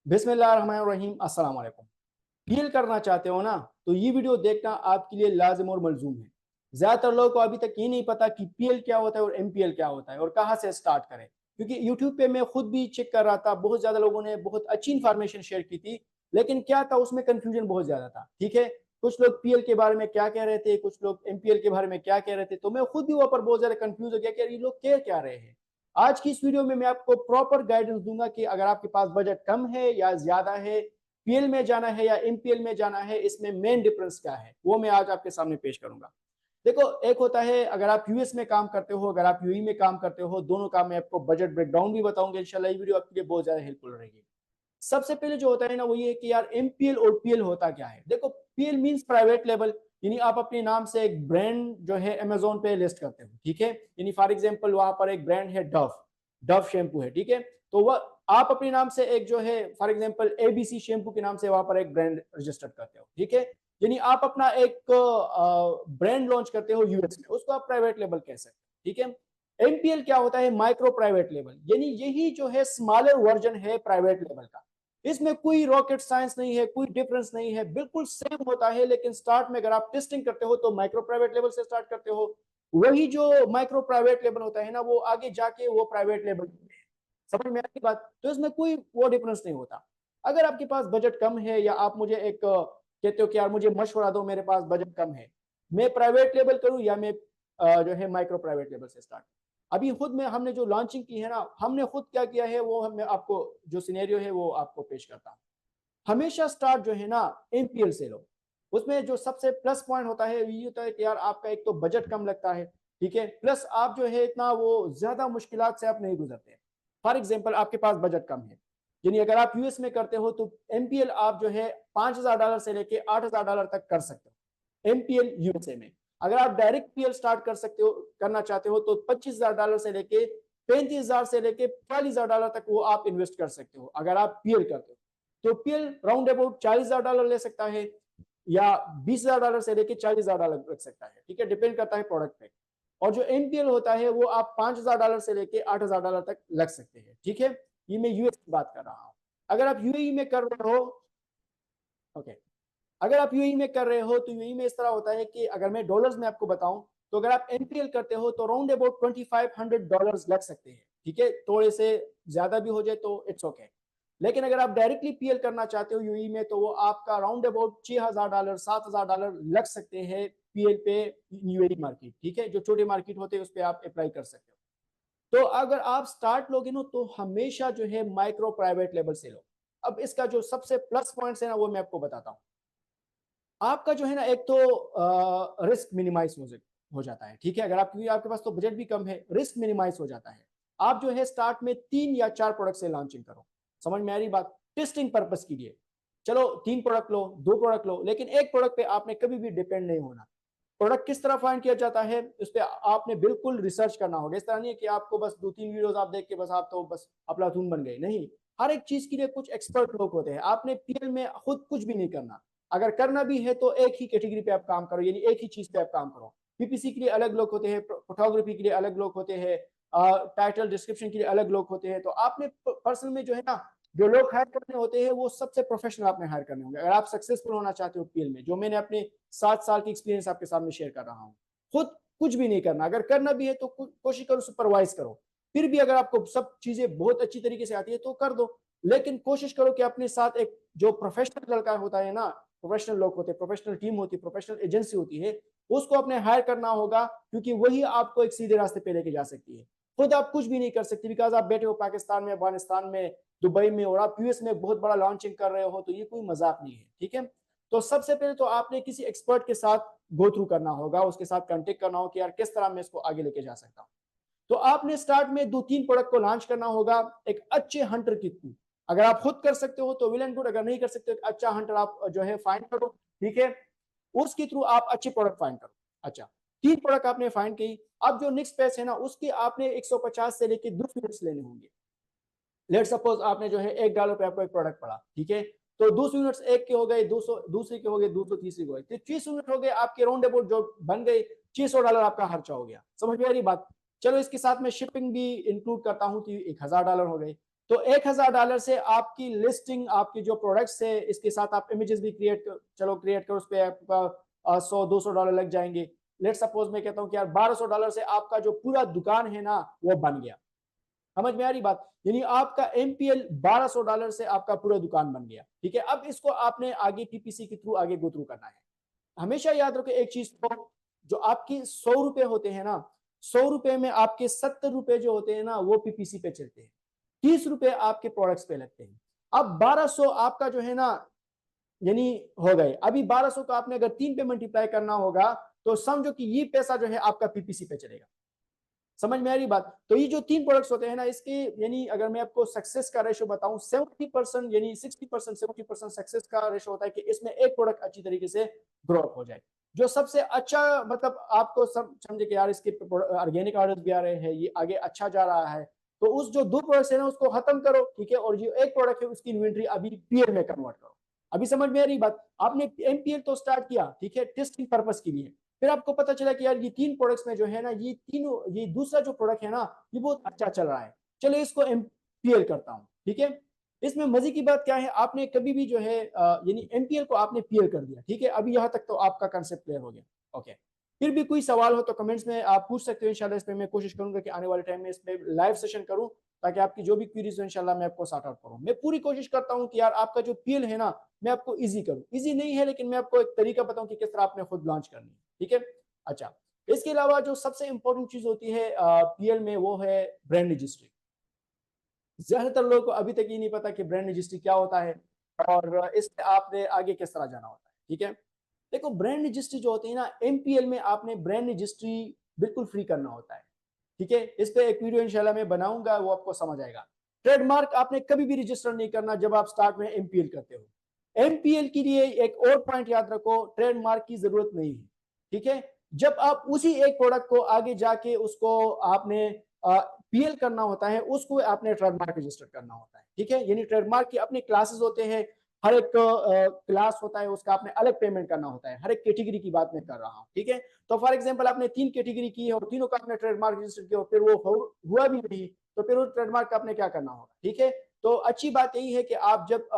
बिस्मिल्लाहिर्रहमानिर्रहीम, अस्सलाम वालेकुम। पीएल करना चाहते हो ना, तो ये वीडियो देखना आपके लिए लाजिम और मलजूम है। ज्यादातर लोगों को अभी तक ये नहीं पता कि पीएल क्या होता है और एमपीएल क्या होता है और कहाँ से स्टार्ट करें, क्योंकि यूट्यूब पे मैं खुद भी चेक कर रहा था, बहुत ज्यादा लोगों ने बहुत अच्छी इंफॉर्मेशन शेयर की थी, लेकिन क्या था उसमें कंफ्यूजन बहुत ज्यादा था। ठीक है, कुछ लोग पीएल के बारे में क्या कह रहे थे, कुछ लोग एमपीएल के बारे में क्या कह रहे थे, तो मैं खुद भी वहां पर बहुत ज्यादा कंफ्यूज हो गया कि यार ये लोग कह क्या रहे हैं। आज की इस वीडियो में मैं आपको प्रॉपर गाइडेंस दूंगा कि अगर आपके पास बजट कम है या ज्यादा है, पीएल में जाना है या एमपीएल में जाना है, इसमें मेन डिफरेंस क्या है वो मैं आज आपके सामने पेश करूंगा। देखो, एक होता है अगर आप यूएस में काम करते हो, अगर आप यूएई में काम करते हो, दोनों का मैं आपको बजट ब्रेकडाउन भी बताऊंगा। इंशाल्लाह ये वीडियो आपके लिए बहुत ज्यादा हेल्पफुल रहेगी। सबसे पहले जो होता है ना वो ये है कि यार एमपीएल और पीएल होता क्या है। देखो, पीएल मींस प्राइवेट लेवल, यानी आप अपने नाम से एक ब्रांड जो है अमेजोन पे लिस्ट करते हो। ठीक है, यानी फॉर एग्जांपल वहां पर एक ब्रांड है डव, डव शैम्पू है। ठीक है, तो वह आप अपने नाम से एक जो है फॉर एग्जांपल एबीसी शैम्पू के नाम से वहां पर एक ब्रांड रजिस्टर करते हो। ठीक है, यानी आप अपना एक ब्रांड लॉन्च करते हो यूएस में, उसको आप प्राइवेट लेवल कह सकते हो। ठीक है, एमपीएल क्या होता है? माइक्रो प्राइवेट लेवल, यानी यही जो है स्मॉलर वर्जन है प्राइवेट लेवल का। इसमें कोई रॉकेट साइंस नहीं है, कोई डिफरेंस नहीं है, बिल्कुल सेम होता है, लेकिन स्टार्ट में अगर आप टेस्टिंग करते हो तो माइक्रो प्राइवेट लेवल से स्टार्ट करते हो। वही जो माइक्रो प्राइवेट लेवल होता है ना, वो आगे जाके वो प्राइवेट लेवल, समझ में आती बात? तो इसमें कोई वो डिफरेंस नहीं होता। अगर आपके पास बजट कम है या आप मुझे एक कहते हो कि यार मुझे मशवरा दो, मेरे पास बजट कम है, मैं प्राइवेट लेवल करूं या मैं जो है माइक्रो प्राइवेट लेवल से स्टार्ट। अभी खुद में हमने जो लॉन्चिंग की है ना, हमने खुद क्या किया है वो मैं आपको जो सिनेरियो है वो आपको पेश करता हूँ। हमेशा स्टार्ट जो है ना एमपीएल से लो। उसमें जो सबसे प्लस पॉइंट होता है ये होता है कि यार आपका एक तो बजट कम लगता है। ठीक है, प्लस आप जो है इतना वो ज्यादा मुश्किलात से आप नहीं गुजरते। फॉर एग्जांपल आपके पास बजट कम है, यानी अगर आप यूएस में करते हो तो एमपीएल आप जो है $5,000 से लेके $8,000 तक कर सकते हो एमपीएल यूएसए में। अगर आप डायरेक्ट पीएल स्टार्ट कर सकते हो, करना चाहते हो, तो $25,000 से लेके 35,000 से लेके $40,000 तक वो आप इन्वेस्ट कर सकते हो अगर आप पीएल करते हो। तो पीएल राउंड अबाउट $40,000 ले सकता है या $20,000 से लेके $40,000 लग सकता है। ठीक है, डिपेंड करता है प्रोडक्ट पे। और जो एमपीएल होता है वो आप $5,000 से लेके $8,000 तक लग सकते हैं। ठीक है, ये मैं यूएस की बात कर रहा हूँ। अगर आप यूएई में कर रहे हो, ओके, अगर आप यूएई में कर रहे हो तो यूएई में इस तरह होता है कि अगर मैं डॉलर्स में आपको बताऊं, तो अगर आप एमपीएल करते हो तो राउंड अबाउट $2,500 लग सकते हैं। ठीक है, थोड़े से ज्यादा भी हो जाए तो इट्स ओके। लेकिन अगर आप डायरेक्टली पीएल करना चाहते हो यूएई में, तो वो आपका राउंड अबाउट $6,000 $7,000 लग सकते हैं पीएल पे यूएई मार्केट। ठीक है, जो छोटे मार्केट होते हैं उस पर आप अप्लाई कर सकते हो। तो अगर आप स्टार्ट लोगे ना तो हमेशा जो है माइक्रो प्राइवेट लेवल से लो। अब इसका जो सबसे प्लस पॉइंट्स है ना वो मैं आपको बताता हूँ। आपका जो है ना एक तो रिस्क मिनिमाइज हो जाता है। ठीक है, अगर आपके पास तो बजट भी कम है, रिस्क मिनिमाइज हो जाता है। आप जो है स्टार्ट में 3 या 4 प्रोडक्ट से लॉन्चिंग करो। समझ में आ रही बात? टेस्टिंग पर्पस के लिए चलो 3 प्रोडक्ट लो, 2 प्रोडक्ट लो, लेकिन एक प्रोडक्ट पे आपने कभी भी डिपेंड नहीं होना। प्रोडक्ट किस तरह फाइंड किया जाता है उस पर आपने बिल्कुल रिसर्च करना होगा। इस तरह नहीं है कि आपको बस 2-3 वीडियोस आप देख के बस आप तो बस अफलातून बन गए, नहीं। हर एक चीज के लिए कुछ एक्सपर्ट लोग होते हैं। आपने पीएल में खुद कुछ भी नहीं करना। अगर करना भी है तो एक ही कैटेगरी पे आप काम करो, यानी एक ही चीज पे आप काम करो। पीपीसी के लिए अलग लोग होते हैं, फोटोग्राफी के लिए अलग लोग होते हैं, टाइटल डिस्क्रिप्शन के लिए अलग लोग होते हैं। तो आपने पर्सनल में जो है ना, जो लोग हायर करने होते हैं वो सबसे प्रोफेशनल आपने हायर करने होंगे अगर आप सक्सेसफुल होना चाहते हो पीएल में। जो मैंने अपने 7 साल की एक्सपीरियंस आपके सामने शेयर कर रहा हूँ। खुद कुछ भी नहीं करना, अगर करना भी है तो कोशिश करो सुपरवाइज करो। फिर भी अगर आपको सब चीजें बहुत अच्छी तरीके से आती है तो कर दो, लेकिन कोशिश करो कि अपने साथ एक जो प्रोफेशनल लड़का होता है ना, प्रोफेशनल लोग होते हैं, प्रोफेशनल टीम होती है, प्रोफेशनल एजेंसी होती है, उसको अपने हायर करना होगा, क्योंकि वही आपको एक सीधे रास्ते पे लेके जा सकती है। खुद आप कुछ भी नहीं कर सकते, बिकॉज आप बैठे हो पाकिस्तान में, अफगानिस्तान में, दुबई में, और आप यूएस में बहुत बड़ा लॉन्चिंग कर रहे हो, तो ये कोई मजाक नहीं है। ठीक है, तो सबसे पहले तो आपने किसी एक्सपर्ट के साथ गो थ्रू करना होगा, उसके साथ कांटेक्ट करना होगा कि यार किस तरह मैं इसको आगे लेके जा सकता हूँ। तो आपने स्टार्ट में 2-3 प्रोडक्ट को लॉन्च करना होगा एक अच्छे हंटर के थ्रू। अगर आप खुद कर सकते हो तो विल एंड गुड, अगर नहीं कर सकते एक अच्छा हंटर आप जो है फाइंड करो। ठीक है, उसके थ्रू आप अच्छे प्रोडक्ट फाइंड करो। अच्छा, 3 प्रोडक्ट आपने फाइंड की। अब जो नेक्स्ट पेज है ना, उसके आपने 150 से लेके 200 यूनिट्स लेने होंगे। लेट सपोज आपने जो है $1 पे आपको एक प्रोडक्ट पड़ा। ठीक है, तो 200 यूनिट्स एक के हो गए, 200 दूसरे के हो गए, 200 तीसरे के हो गए, तो 30 यूनिट हो गए आपके राउंड अबाउट जो बन गए। $600 आपका खर्चा हो गया। समझ में आ रही बात? चलो इसके साथ में शिपिंग भी इंक्लूड करता हूं तो $1,000 हो गए। तो $1000 से आपकी लिस्टिंग, आपकी जो प्रोडक्ट्स है, इसके साथ आप इमेजेस भी क्रिएट करो, उस पर आपका $100-200 लग जाएंगे। लेट सपोज मैं कहता हूँ कि यार $1200 से आपका जो पूरा दुकान है ना वो बन गया। समझ में आ रही बात? यानी आपका एमपीएल $1200 से आपका पूरा दुकान बन गया। ठीक है, अब इसको आपने आगे पीपीसी के थ्रू आगे गो थ्रू करना है। हमेशा याद रखो एक चीज, तो जो आपके 100 रुपए होते हैं ना, 100 रुपए में आपके 70 रुपए जो होते हैं ना वो पीपीसी पे चलते हैं, 30 रुपए आपके प्रोडक्ट्स पे लगते हैं। अब 1200 आपका जो है ना यानी हो गए। अभी 1200 का आपने अगर 3 पे मल्टीप्लाई करना होगा तो समझो कि ये पैसा जो है आपका पीपीसी पे चलेगा। समझ में आ रही बात? तो ये जो 3 प्रोडक्ट्स होते हैं ना, इसके यानी अगर मैं आपको सक्सेस का रेशो बताऊं, 70% यानी 60% 70% सक्सेस का रेशो होता है कि इसमें एक प्रोडक्ट अच्छी तरीके से ग्रो अप हो जाए। जो सबसे अच्छा मतलब आपको समझे कि यार इसके ऑर्गेनिक ऑर्डर्स भी आ रहे हैं, ये आगे अच्छा जा रहा है, तो उस जो 2 प्रोडक्ट्स है ना उसको खत्म करो। ठीक है, और जो एक प्रोडक्ट है उसकी इन्वेंट्री अभी पीएल में कन्वर्ट करो। अभी समझ में आ रही बात? आपने एमपीएल तो स्टार्ट किया, ठीक है, टेस्टिंग पर्पस के लिए, फिर आपको पता चला कि यार ये 3 प्रोडक्ट्स में जो है ना, ये तीनों, ये दूसरा जो प्रोडक्ट है ना ये बहुत अच्छा चल रहा है, चलो इसको एमपीएल करता हूं। ठीक है, इसमें मजे की बात क्या है, आपने कभी भी जो है यानी एमपीएल को आपने पीएल कर दिया। ठीक है, अभी यहां तक तो आपका कंसेप्ट क्लियर हो गया। ओके, फिर भी कोई सवाल हो तो कमेंट्स में आप पूछ सकते हो। इंशाल्लाह इस पे मैं कोशिश करूंगा कि आने वाले टाइम में इस पे लाइव सेशन करूं, ताकि आपकी जो भी क्वेरीज हो इंशाल्लाह मैं आपको सॉर्ट आउट करूं। मैं पूरी कोशिश करता हूं कि यार आपका जो पीएल है ना मैं आपको इजी करूं। इजी नहीं है लेकिन मैं आपको एक तरीका बताऊं कि किस तरह आपने खुद लॉन्च करनी है। ठीक है, अच्छा, इसके अलावा जो सबसे इंपॉर्टेंट चीज होती है पीएल में वो है ब्रांड रजिस्ट्री। ज्यादातर लोगों को अभी तक ये नहीं पता कि ब्रांड रजिस्ट्री क्या होता है और इससे आपने आगे किस तरह जाना होता है। ठीक है, देखो ब्रांड रजिस्ट्री जो होती है ना, एमपीएल में आपने ब्रांड रजिस्ट्री बिल्कुल फ्री करना होता है। ठीक है, इस पे एक वीडियो इंशाल्लाह मैं बनाऊंगा, वो आपको समझ आएगा। ट्रेडमार्क आपने कभी भी रजिस्टर नहीं करना जब आप स्टार्ट में एमपीएल करते हो। एमपीएल के लिए एक और पॉइंट याद रखो, ट्रेडमार्क की जरूरत नहीं है। ठीक है, जब आप उसी एक प्रोडक्ट को आगे जाके उसको आपने पीएल करना होता है, उसको आपने ट्रेडमार्क रजिस्टर करना होता है। ठीक है, यानी ट्रेडमार्क की अपने क्लासेस होते हैं, हर एक क्लास होता है उसका आपने अलग पेमेंट करना होता है, हर एक कैटेगरी की बात मैं कर रहा हूँ। ठीक है, तो फॉर एग्जांपल आपने 3 कैटेगरी की है और तीनों का आपने ट्रेडमार्क रजिस्टर किया, फिर वो हुआ भी नहीं, तो फिर उस ट्रेडमार्क का आपने क्या करना होगा। ठीक है, तो अच्छी बात यही है कि आप जब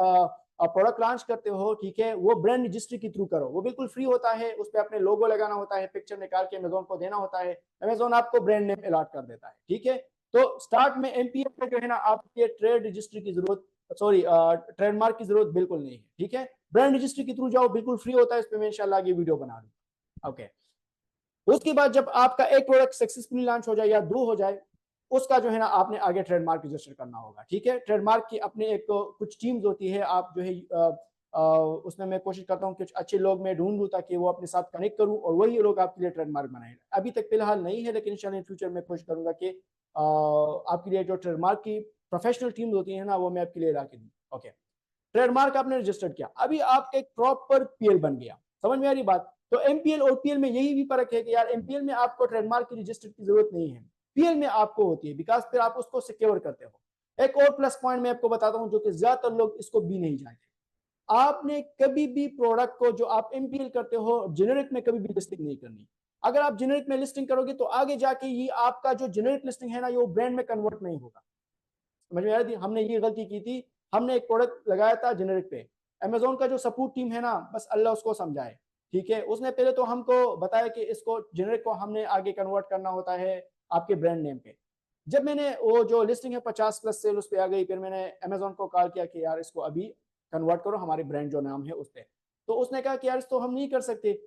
प्रोडक्ट लॉन्च करते हो, ठीक है, वो ब्रांड रजिस्ट्री के थ्रू करो, वो बिल्कुल फ्री होता है। उस पर अपने लोगो लगाना होता है, पिक्चर निकाल के अमेजोन को देना होता है, अमेजोन आपको ब्रांड नेम अलॉट कर देता है। ठीक है, तो स्टार्ट में एमपीएल पे जो है ना आपके ट्रेड रजिस्ट्री की जरूरत, सॉरी ट्रेडमार्क की जरूरत बिल्कुल नहीं है। ठीक है, ब्रांड रजिस्ट्री के थ्रू जाओ, बिल्कुल फ्री होता है, इस पे मैं इंशाल्लाह आगे वीडियो बना दूंगा। ओके, उसके बाद जब आपका एक प्रोडक्ट सक्सेसफुली लॉन्च हो जाए या 2 हो जाए, उसका जो है ना आपने आगे ट्रेडमार्क रजिस्टर करना होगा। ठीक है, ट्रेडमार्क की अपने एक कुछ टीम्स होती है, आप जो है उसमें मैं कोशिश करता हूँ कुछ अच्छे लोग मैं ढूंढूं ताकि वो अपने साथ कनेक्ट करूं और वही लोग आपके लिए ट्रेडमार्क बनाए। अभी तक फिलहाल नहीं है, लेकिन इंशाल्लाह इन फ्यूचर में कोशिश करूंगा कि आपके लिए जो ट्रेडमार्क की प्रोफेशनल टीम्स होती है ना वो मैं आपके लिए ला के दूँ। ओके, ट्रेडमार्क आपने रजिस्टर्ड किया, अभी आपका एक प्रॉपर पीएल बन गया। समझ में आ रही बात? तो एमपीएल और पीएल में यही भी फर्क है कि यार एमपीएल में आपको ट्रेडमार्क की रजिस्टर की जरूरत नहीं है, पीएल में आपको होती है, बिकॉज फिर आप उसको सिक्योर करते हो। एक और प्लस पॉइंट मैं आपको बताता हूं जो कि ज्यादातर लोग इसको भी नहीं जानते, आपने कभी भी प्रोडक्ट को जो आप एमपीएल करते हो जेनेरिक में कभी भी लिस्टिंग नहीं करनी। अगर आप जेनेरिक में लिस्टिंग करोगे तो आगे जाके ये आपका जो जेनेरिक लिस्टिंग है ना ये वो ब्रांड में कन्वर्ट नहीं होगा। समझ में आ रही थी? हमने ये गलती की थी, हमने एक प्रोडक्ट लगाया था जेनेरिक पे, अमेजोन का जो सपोर्ट टीम है ना बस अल्लाह उसको समझाए। ठीक है, उसने पहले तो हमको बताया कि इसको जेनेरिक को हमने आगे कन्वर्ट करना होता है आपके ब्रांड नेम पे। जब मैंने वो जो लिस्टिंग है 50+ सेल उस पर आ गई, फिर मैंने अमेजोन को कॉल किया कि यार इसको अभी कन्वर्ट करो हमारे ब्रांड जो नाम है उस पर। तो उसने कहा कि यार इसको हम नहीं कर सकते,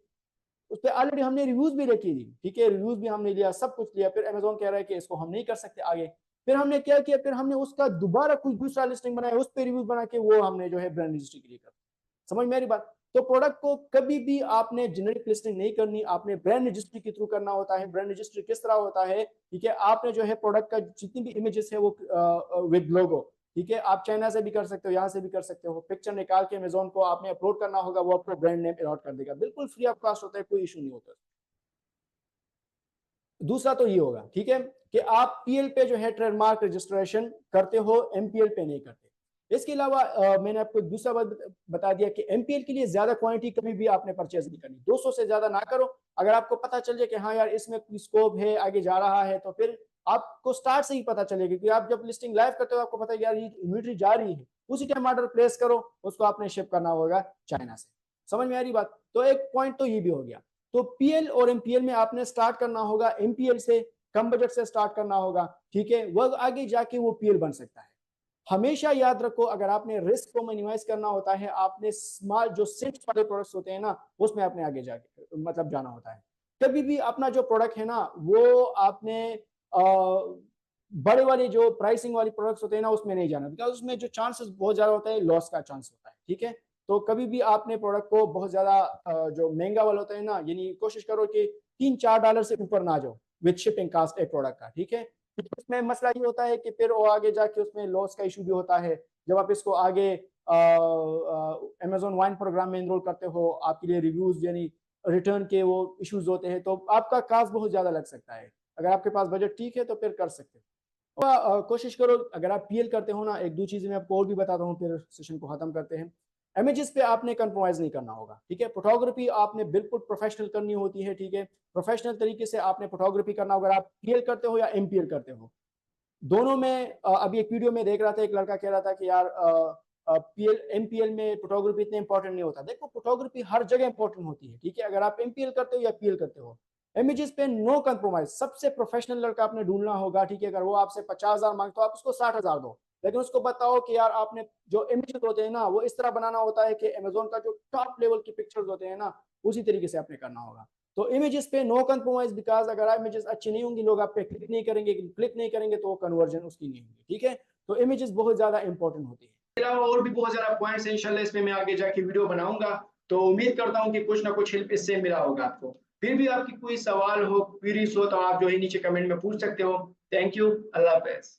उस पर ऑलरेडी हमने रिव्यूज भी रखी थी। ठीक है, रिव्यूज भी हमने लिया, सब कुछ लिया, फिर अमेजोन कह रहा है कि इसको हम नहीं कर सकते आगे। फिर हमने क्या किया, फिर हमने उसका दोबारा कुछ दूसरा लिस्टिंग बनाया, उस पर रिव्यूज बना के वो हमने जो है ब्रांड रजिस्ट्री के लिए कर। समझ मेरी बात? तो प्रोडक्ट को कभी भी आपने जेनेरिक लिस्टिंग नहीं करनी, आपने ब्रांड रजिस्ट्री के थ्रू करना होता है। ब्रांड रजिस्ट्री किस तरह होता है, ठीक है, आपने जो है प्रोडक्ट का जितनी भी इमेजेस है वो विद लोगो, ठीक है, आप चाइना से भी कर सकते हो, यहाँ से भी कर सकते हो, पिक्चर निकाल के अमेजोन को आपने अपलोड करना होगा, वो आपको ब्रांड नेम अलॉट कर देगा, बिल्कुल फ्री ऑफ कॉस्ट होता है, कोई इशू नहीं होता। दूसरा तो ये होगा, ठीक है, कि आप पीएल पे जो है ट्रेडमार्क रजिस्ट्रेशन करते हो, एमपीएल पे नहीं करते। इसके अलावा मैंने आपको दूसरा बात बता दिया कि एमपीएल के लिए ज्यादा क्वांटिटी कभी भी आपने परचेज नहीं करनी, 200 से ज्यादा ना करो। अगर आपको पता चल जाए कि हाँ यार इसमें कोई स्कोप है आगे जा रहा है तो फिर आपको स्टार्ट से ही पता चलेगा कि आप जब लिस्टिंग लाइव करते हो आपको पता है यार ये इन्वेंट्री जा रही है, उसी टाइम ऑर्डर प्लेस करो, उसको आपने शिप करना होगा चाइना से। समझ में आ रही बात? तो एक पॉइंट तो ये भी हो गया। तो पीएल और एमपीएल में आपने स्टार्ट करना होगा एमपीएल से, कम बजट से स्टार्ट करना होगा, ठीक है, वह आगे जाके वो पीएल बन सकता है। हमेशा याद रखो, अगर आपने रिस्क को मिनिमाइज करना होता है, आपने स्मॉल जो सिंपल वाले प्रोडक्ट्स होते हैं ना, उसमें आपने आगे जाके मतलब जाना होता है। कभी भी अपना जो प्रोडक्ट है ना, वो आपने बड़े वाले जो प्राइसिंग वाली प्रोडक्ट्स होते हैं ना, उसमें नहीं जाना, बिकॉज उसमें जो चांसेस बहुत ज्यादा होता है, लॉस का चांस होता है, ठीक है। तो कभी भी आपने प्रोडक्ट को बहुत ज्यादा जो महंगा वाला होता है ना, यानी कोशिश करो कि $3-4 से ऊपर ना जाओ विद शिपिंग कास्ट एक प्रोडक्ट का, ठीक है। उसमें मसला ये होता है कि फिर वो आगे जाके उसमें लॉस का इशू भी होता है। जब आप इसको आगे अमेजोन वाइन प्रोग्राम में इनरोल करते हो, आपके लिए रिव्यूज यानी रिटर्न के वो इश्यूज होते हैं, तो आपका कास्ट बहुत ज्यादा लग सकता है। अगर आपके पास बजट ठीक है तो फिर कर सकते हो। कोशिश करो, अगर आप पीएल करते हो ना, एक दो चीजें मैं आपको और भी बताता हूँ, फिर सेशन को खत्म करते हैं। इमेजेस पे आपने कंप्रोमाइज नहीं करना होगा, ठीक है। फोटोग्राफी आपने बिल्कुल प्रोफेशनल करनी होती है, ठीक है। प्रोफेशनल तरीके से आपने फोटोग्राफी करना होगा, अगर आप पीएल करते हो या एमपीएल करते हो दोनों में। अभी एक वीडियो में देख रहा था, एक लड़का कह रहा था कि यार पीएल एमपीएल में फोटोग्राफी इतना इंपॉर्टेंट नहीं होता। देखो, फोटोग्राफी हर जगह इंपॉर्टेंट होती है, ठीक है, अगर आप एमपीएल करते हो या पीएल करते हो। इमेजेस पे नो कंप्रोमाइज, सबसे प्रोफेशनल लड़का आपने ढूंढना होगा, ठीक है। अगर वो आपसे 50,000 मांगता हो, आप उसको 60,000 दो, लेकिन उसको बताओ कि यार आपने जो इमेजेस होते हैं ना, वो इस तरह बनाना होता है कि अमेजोन का जो टॉप लेवल की पिक्चर्स होते हैं ना, उसी तरीके से आपने करना होगा। तो इमेजेस पे नो कंप्रोमाइज, बिकॉज अगर इमेजेस अच्छी नहीं होंगी, लोग आप पे क्लिक नहीं करेंगे तो कन्वर्जन उसकी नहीं होगी, ठीक है। तो इमेजेस बहुत ज्यादा इंपॉर्टेंट होती है। और भी बहुत ज्यादा पॉइंट्स हैं, इंशाल्लाह इसमें मैं आगे जाके वीडियो बनाऊंगा। तो उम्मीद करता हूँ कि कुछ ना कुछ हेल्प इससे मिला होगा आपको। फिर भी आपकी कोई सवाल हो, क्वेरीज हो, तो आप जो है नीचे कमेंट में पूछ सकते हो। Thank you, Allah Hafiz.